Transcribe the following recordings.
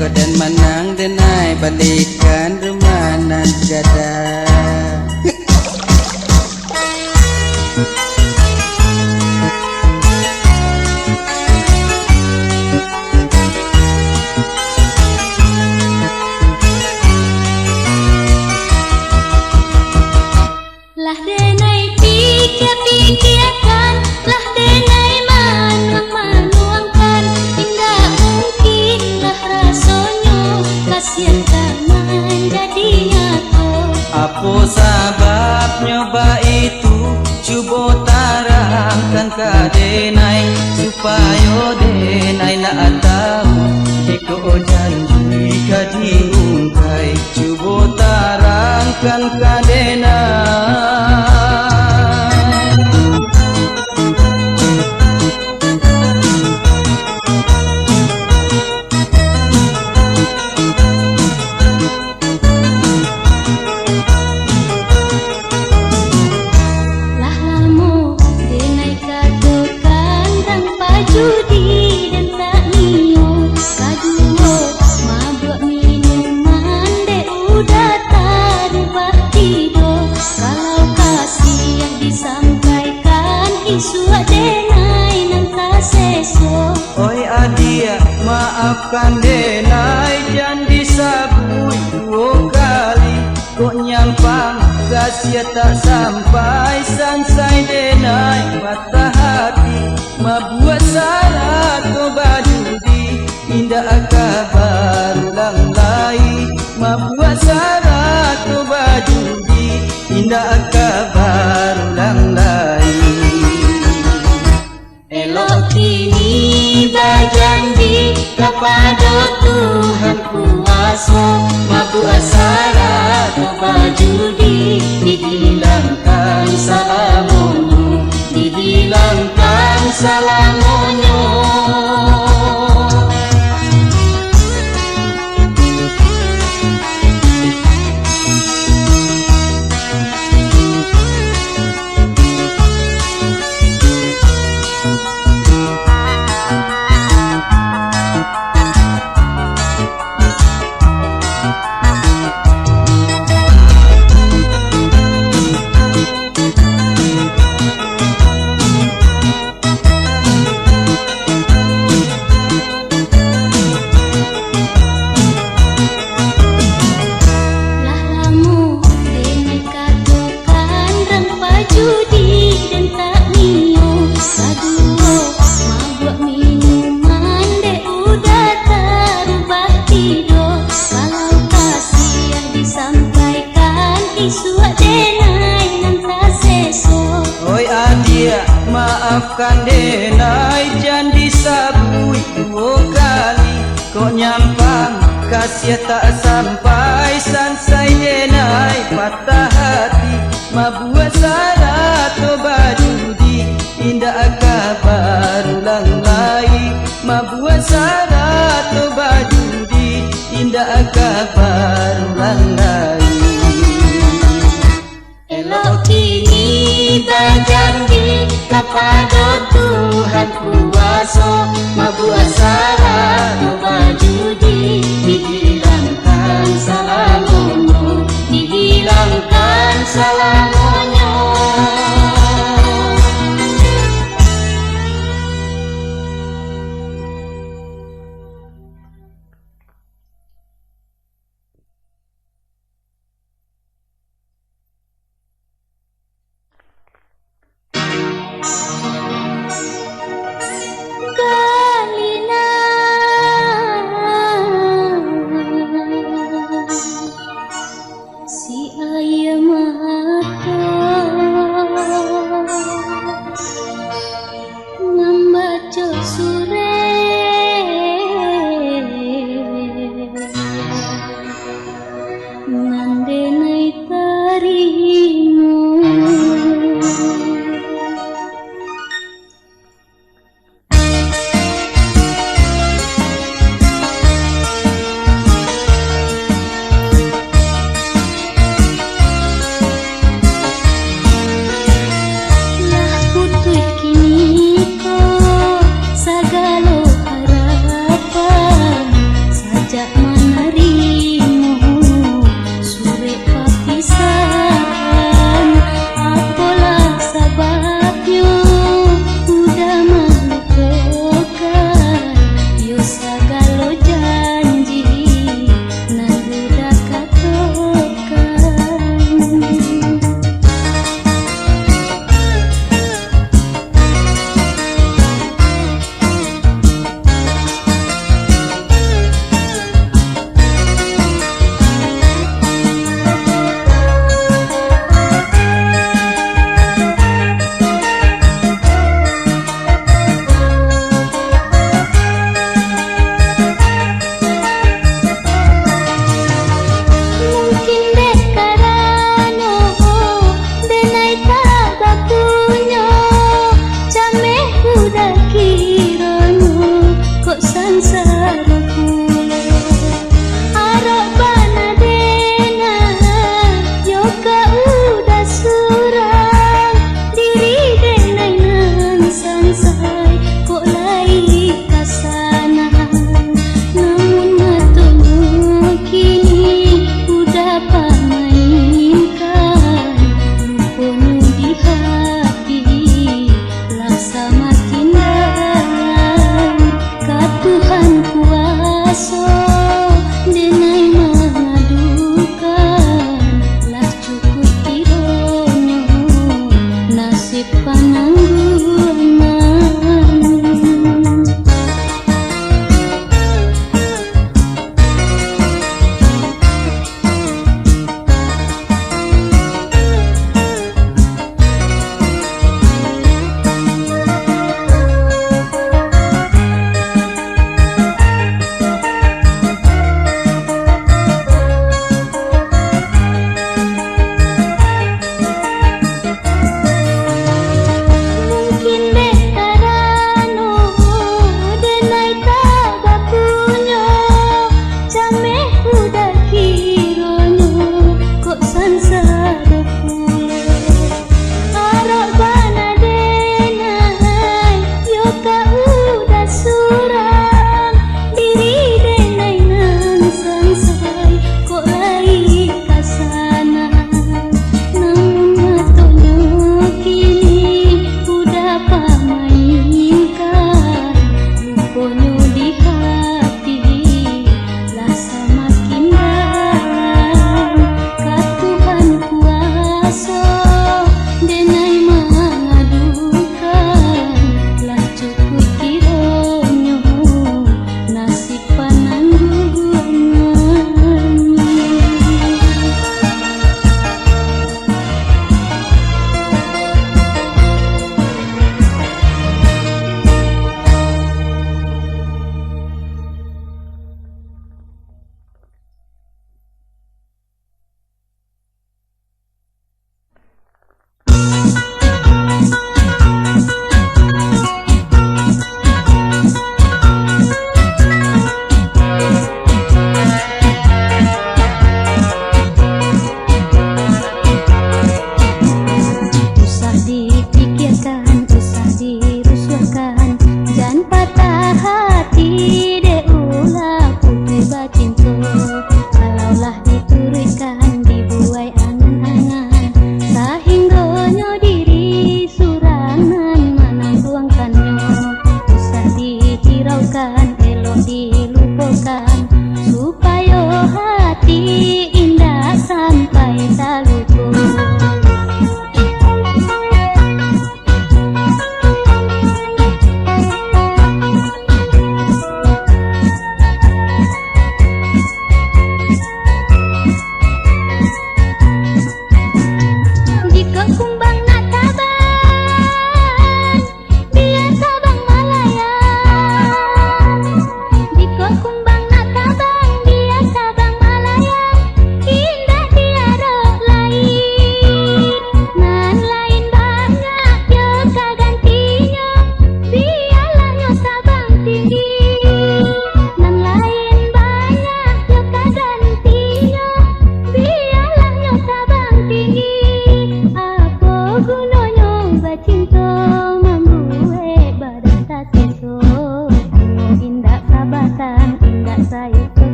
badan manang denai balikan rumah nan gada. Lah denai pikir-pikirkan, lah denai manuang-manuangkan, tidak mungkin lah rasanya kasihan taman jadi nyata. Apa sebab nyoba itu, cuba tarangkan ke denai, supaya denai nak tahu iko janji ke diungkai. Cuba tarangkan ke denai. Judi dan tak nio kaduo mabuk minuman dek udah tarubah tidur. Kalau kasih yang disampaikan isu denai nan tak seso. Oi adia maafkan denai jangan disabui dua kali. Kok nyampang kasih tak sampai sansai denai patah hati. Mabuat salah ko bajudi indah kabar ulang lai. Mabuat salah ko bajudi indah kabar ulang lai. Elok kini berjanji kepada Tuhan kuasa, mabuat salah ko bajudi dihilangkan salamunyo, dihilangkan salamunyo. Maafkan denai jangan disabui dua kali. Kok nyampang kasih tak sampai sansai denai patah hati. Mabuat salah to bajudi indah kabar ulang lai. Mabuat salah to bajudi indah kabar ulang lai. Elok kini berjanji kepada Tuhan kuasa, mabuat salah lupa judi dihilangkan salamunyo, dihilangkan salamunyo. Galina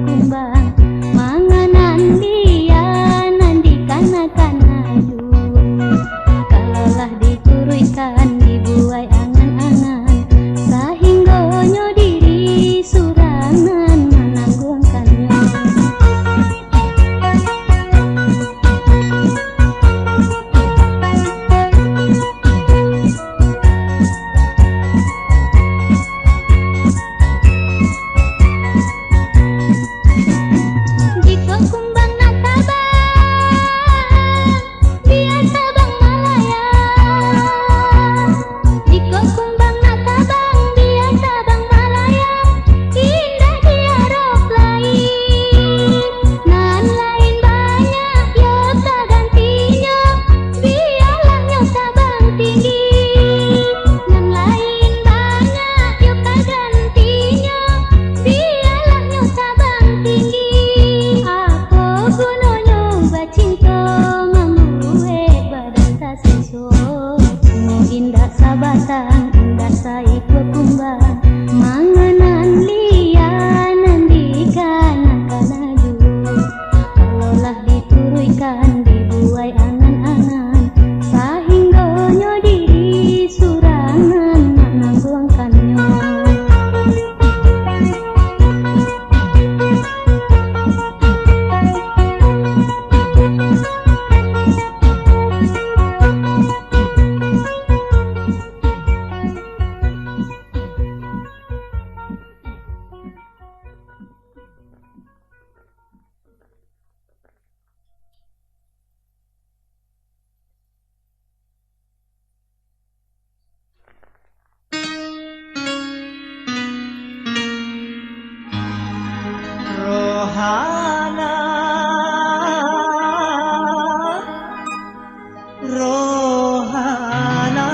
kumbang manganan dia nanti kana-kana dulu kalaulah dituruikan dibuai angan-angan sahinggonyo diri surangan menangguangkannya. Jika kumbang nak tabang, dia tabang Malaya. Jika kumbang nak tabang, dia tabang Malaya. Indah dia rok lain, nan lain banyak yo tak gantinya. Biarlah nyo tabang tinggi, nan lain banyak yo tak gantinya. Biarlah nyo tabang tinggi. Apa gunanya bacinta mamue badan tak sesuo. Mu indah sabatang indah saiku kumbang manganan lianan di kana-kana dulu kalaulah dituruikan dibuai angan-angan sahinggonyo diri surangan menangguangkannya. Rohana, Rohana,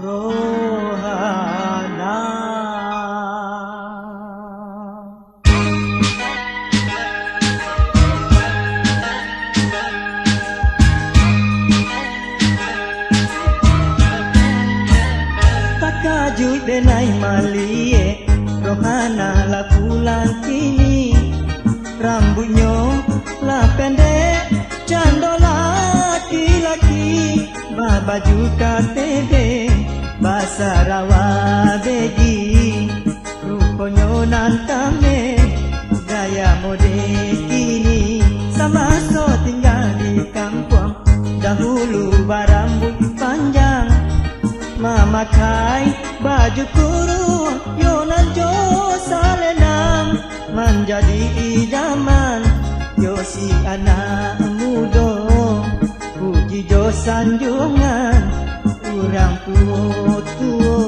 Rohana. Takajut denai malie, Rohana lah pulang kini. Rambutnya lah pendek, candol laki-laki. Baju KTB, bahasa rawa begi. Rupanya nantame, gaya mode kini. Sama so tinggal di kampung, dahulu berambut panjang. Memakai baju kurung yonan jo salenam menjadi idaman yo si anak muda puji jo sanjungan urang tua-tua.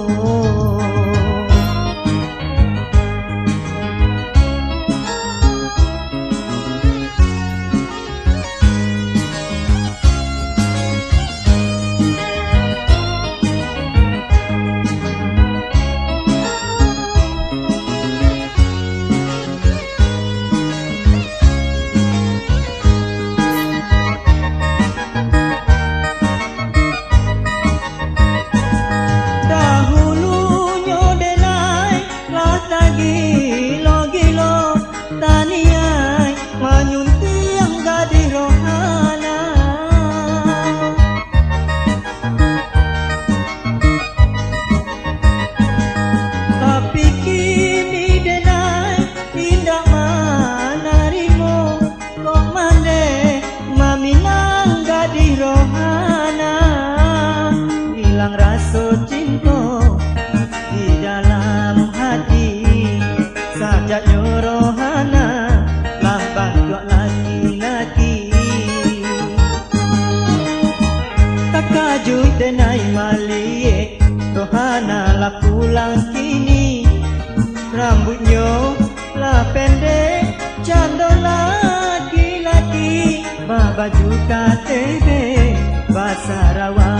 denai malie Rohana lah pulang kini, rambutnya lah pendek, candol laki-laki, baju KTB, bahasa rawa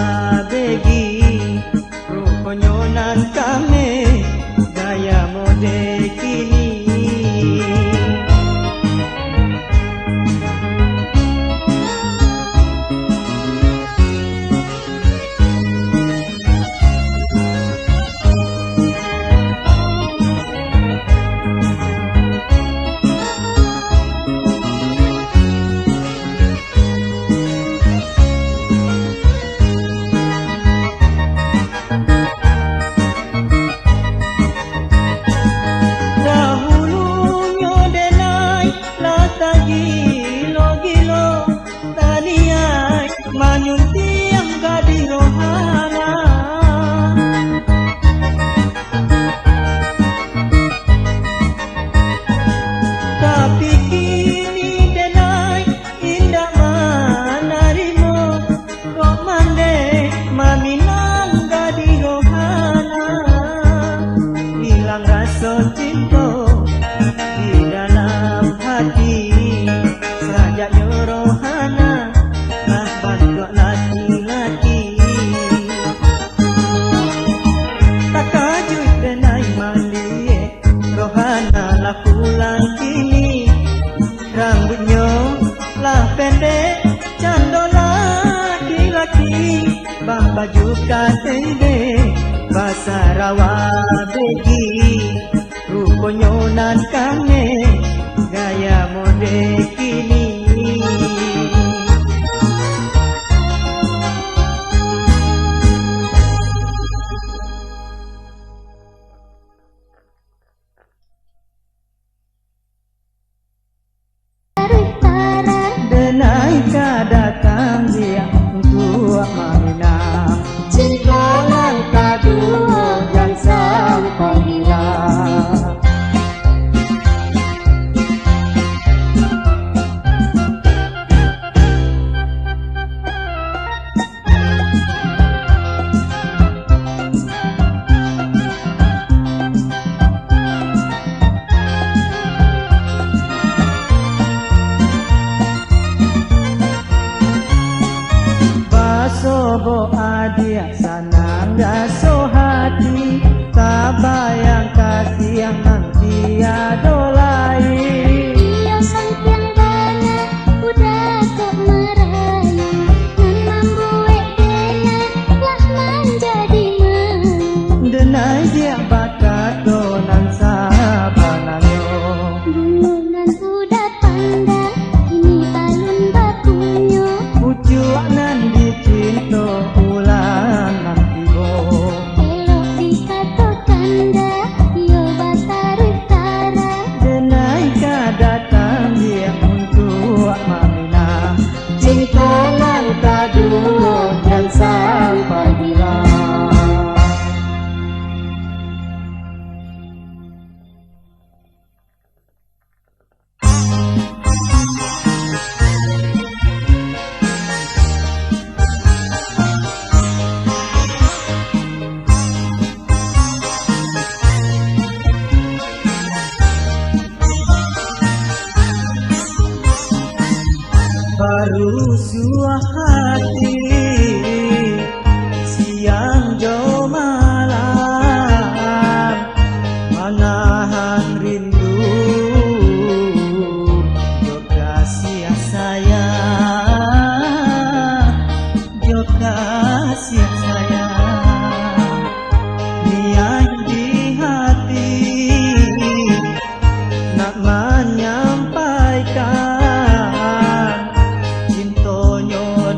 begi, rupanya nan kame, gaya mode kini. rasa cinta di dalam hati. Serajanya rohana lah bantu laki-laki. Tak kajut denai malik rohana lah pulang kini. Rambutnya lah pendek cando laki-laki. Bang baju katende bahasa rawa begi. Rupanya nan kane gaya mode kini. Denai ka datang dia untuk menginap. Cinta langkah dua yang sampai hilang. Sobo adia sanang gaso hati. Tak bayang kasih yang nanti ada lain. Iyo sangkiang bana udah kok merayu. Nan mambuek dena lah menjadi Denai dia bakat donan sabananyo. dulu nan udah pandang ini alun bakunyo. Pucuk nan dicinta ulang nanti bo. Elok dikatakan dah iyo batar utara. Denai ka datang dia untuk meminang. Cinta langkah dulu dan sampai hilang. Baru suah hati siang jauh malam. Manahan rindu juga sia sayang. Juga sia sayang. Niat di hati nak menyampaikan cintonyo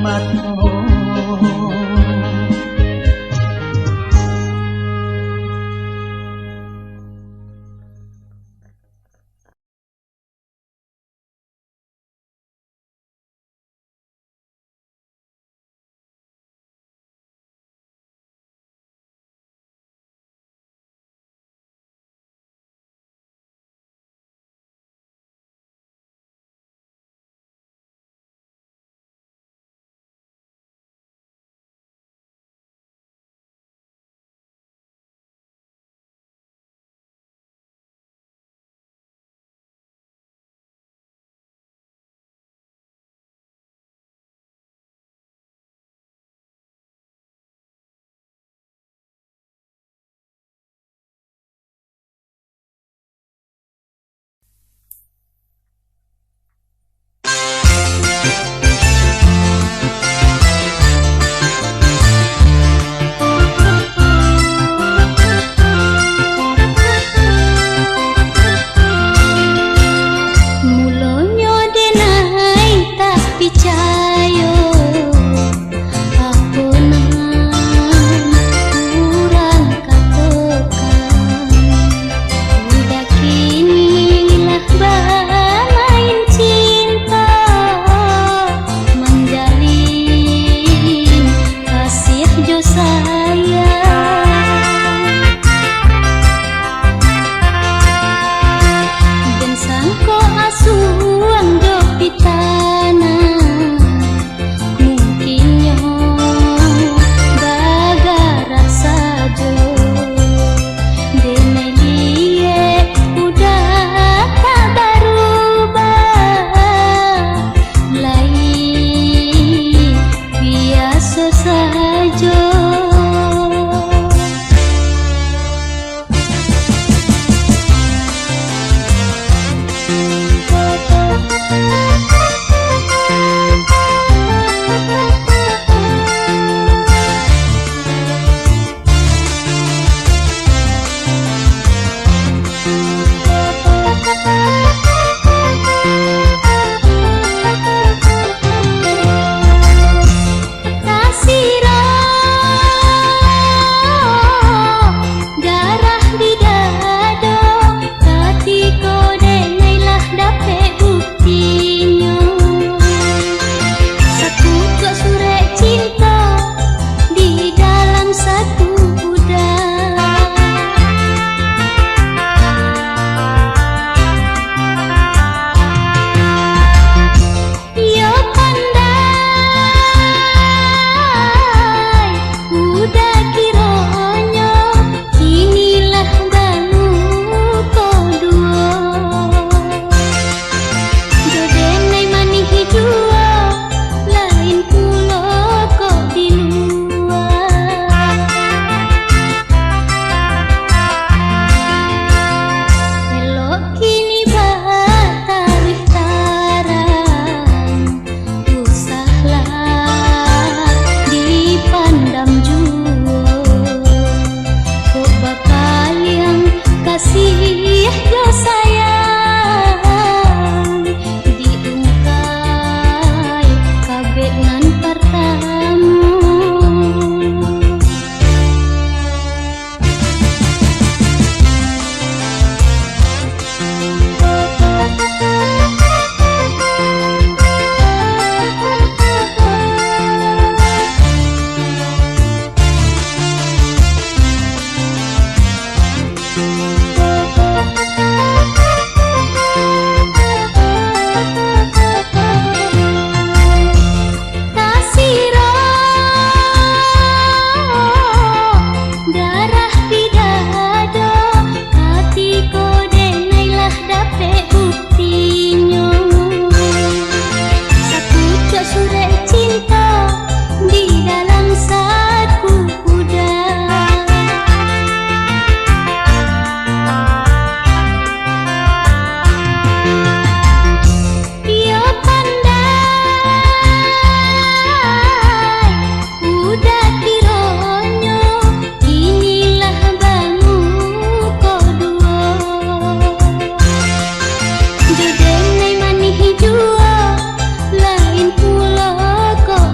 matku.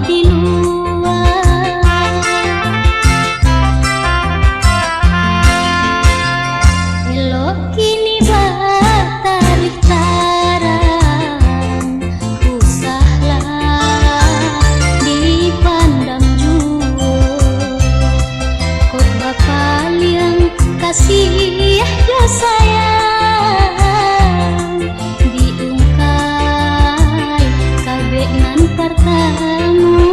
di luar. Elok kini batarik tarang, usahlah dipandang jua. Kok bapa yang kasih yo sayang, diungkai kabeh ngantar tamu.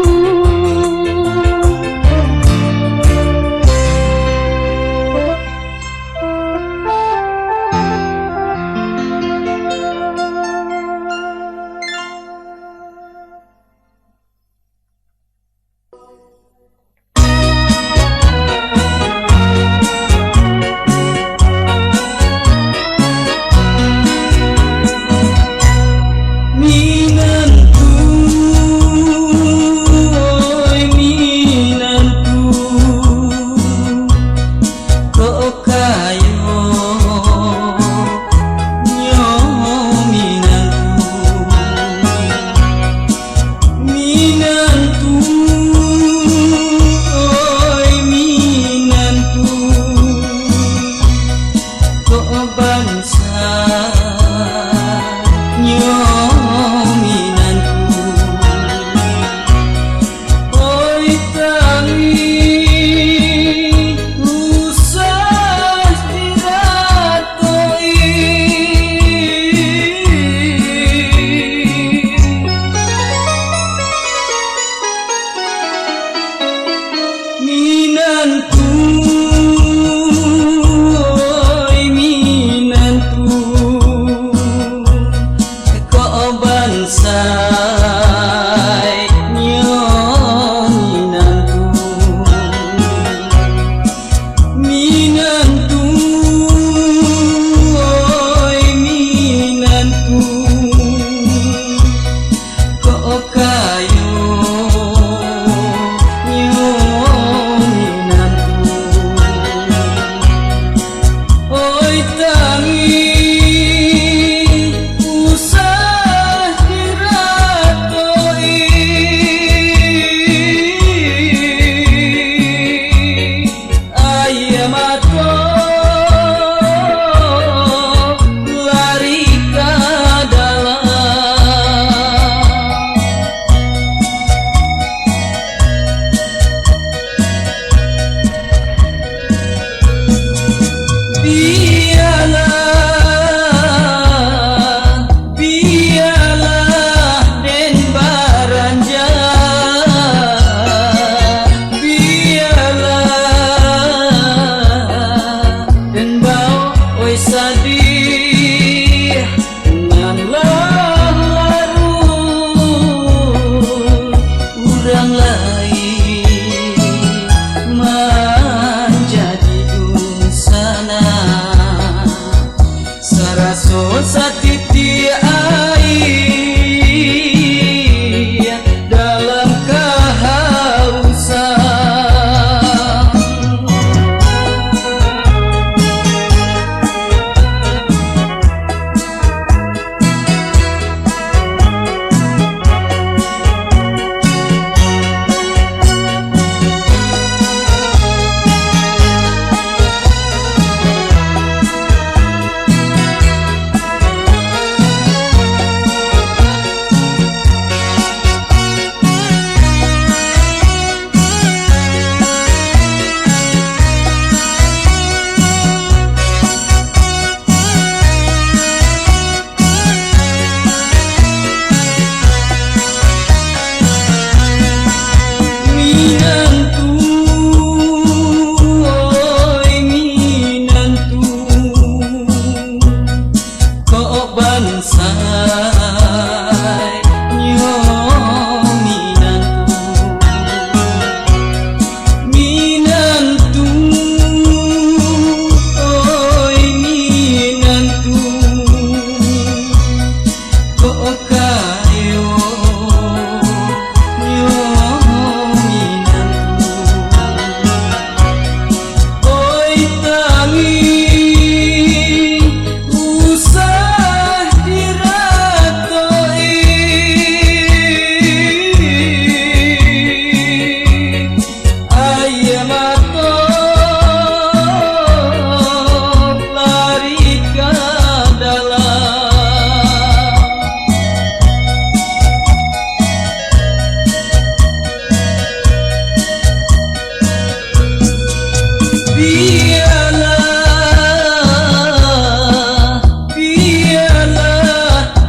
Biarlah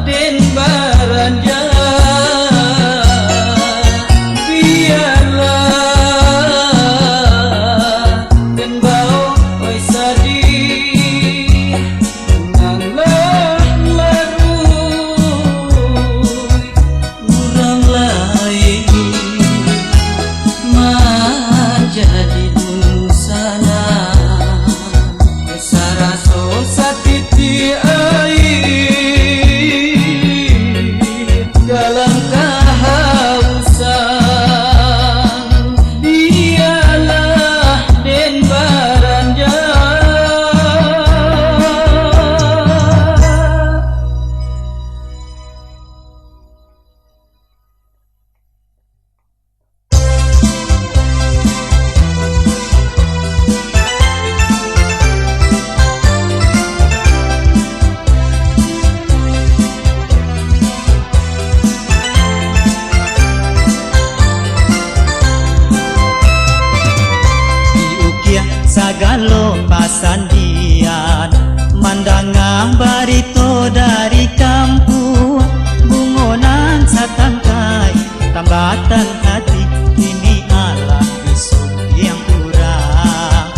den baranja, biarlah den bau oi sadi, nanglah larui urang lain menjadi sana saraso satiti air dalam kehausan. Dialah den baranja, Diukia sagalo pasandian mandangang barito dari kampung bungonan satangkai tambatan hati kini alah isuk yang kurang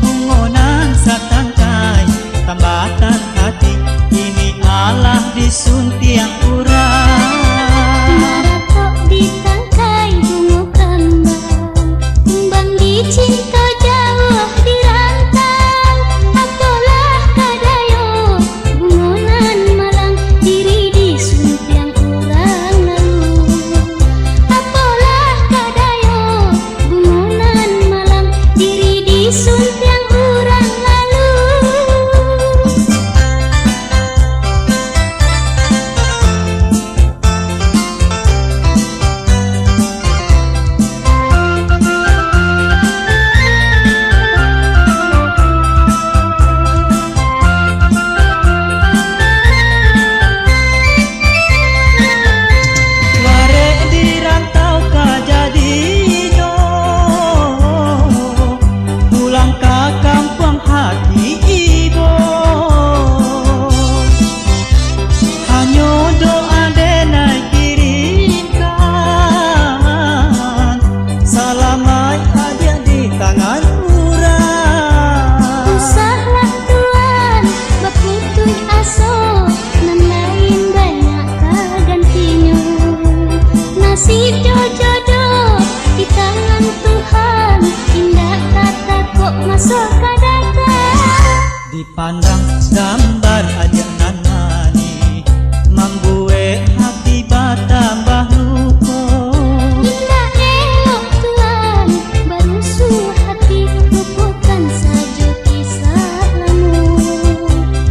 bungonan satangkai tambatan hati kini alah disunti yang kurang. Maratok ditangkai bunga kembang, kumbang dicinta jauh dirantang. Apalah kadayo bungonan malang, diri disuntiang kurang lalu. Apalah kadayo bungonan malang, diri disuntiang kurang lalu. Warek dirantau kajadinyo pulang ke kampung hati ibu hanya doa denai kirimkan salamai aja di tangan urang. Usahlah Tuhan, baputuh aso, nan lain banyak kagantinya. Nasib jodoh di tangan Tuhan, indah kata kok masuk ke data. Dipandang gambar aja nanani membuat hati batambah luka. Indah elok Tuhan, barusuh hati, lupakan saja kisah lamu.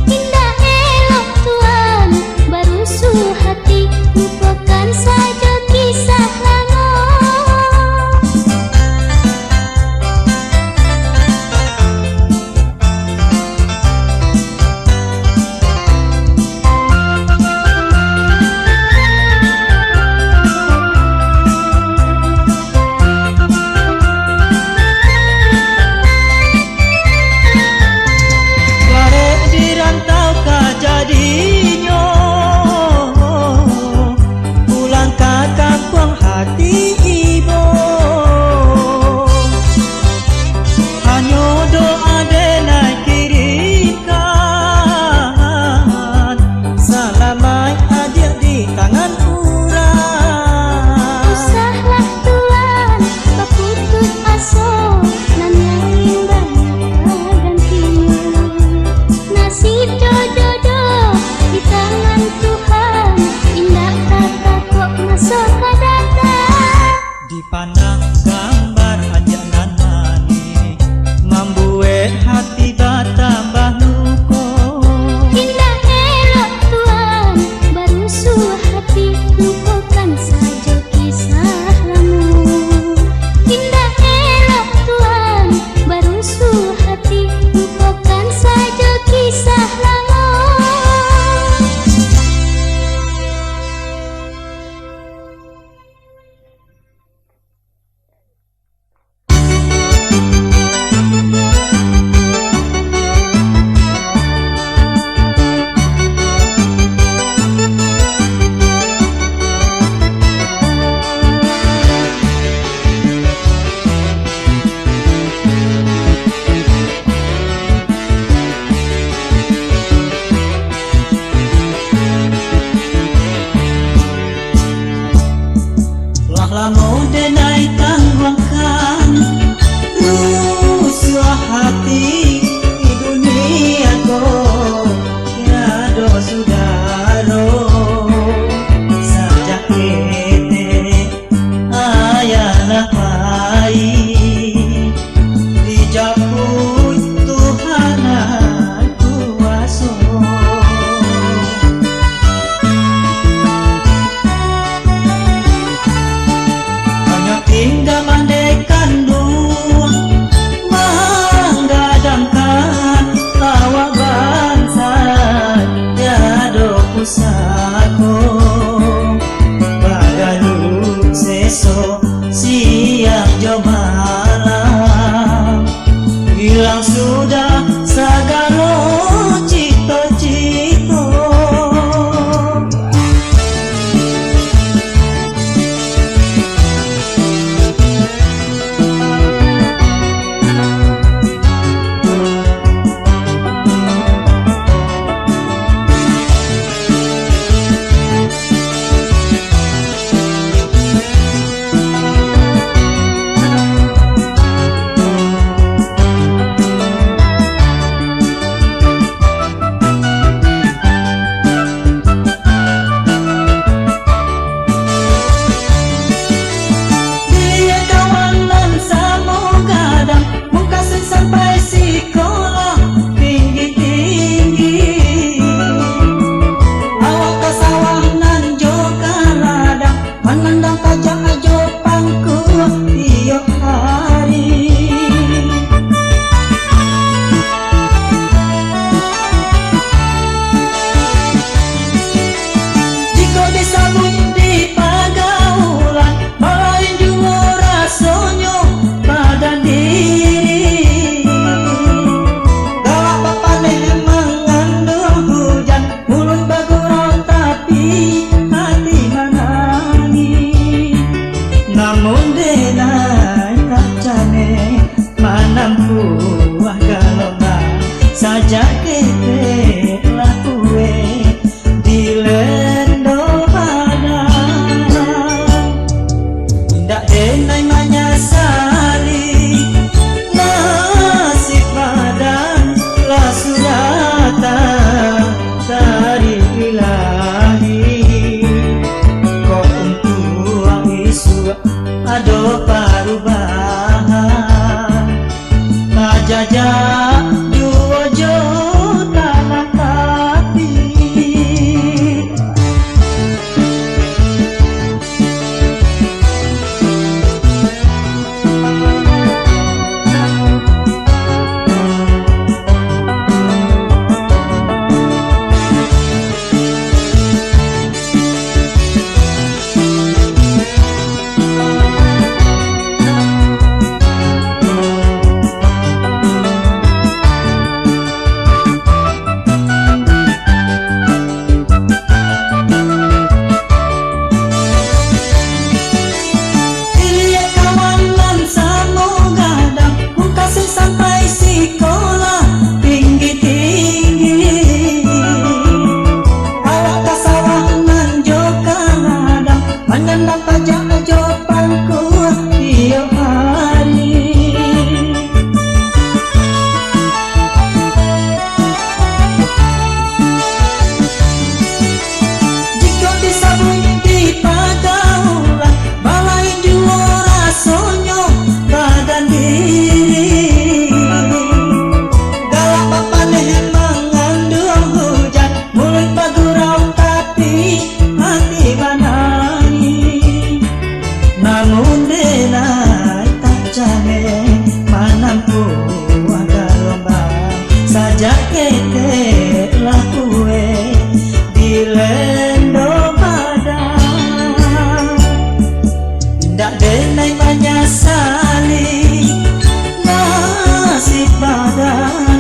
Indah elok Tuhan, barusuh hati, lupakan saja kisah lamu. Warek dirantau kajadinyo pulang ke kampung hati ibu hanya doa denai kirimkan salamai aja di tangan urang. Usahlah Tuhan, baputuh aso, nan lain banyak kagantinya. Nasib jodoh di tangan Tuhan, indah kata kok masuk ke data. Dipandang gambar aja nanani membuat hati batambah luka. Indah elok Tuhan, barusuh hati, lupakan saja kisah lamu. Indah elok Tuhan, barusuh hati, lupakan saja kisah lamu. lamun denai tangguangkan rusuh hati di dunia ko tiado sudaro sajak kete ayana pai dijapui Tuhan kuaso. Hingga mandekan dua menggadangkan tawa bangsa tiado pusako bagalu seso siang jo malam hilang sudah segala cita-cita. Sajak kete lakue dilendo padang indak denai manyasali nasib badan lah sudah datang dari ilahi kau untuk isu ado parubahan tajajah sajak kete lakue dilendo padang ndak denai manyasali nasib badan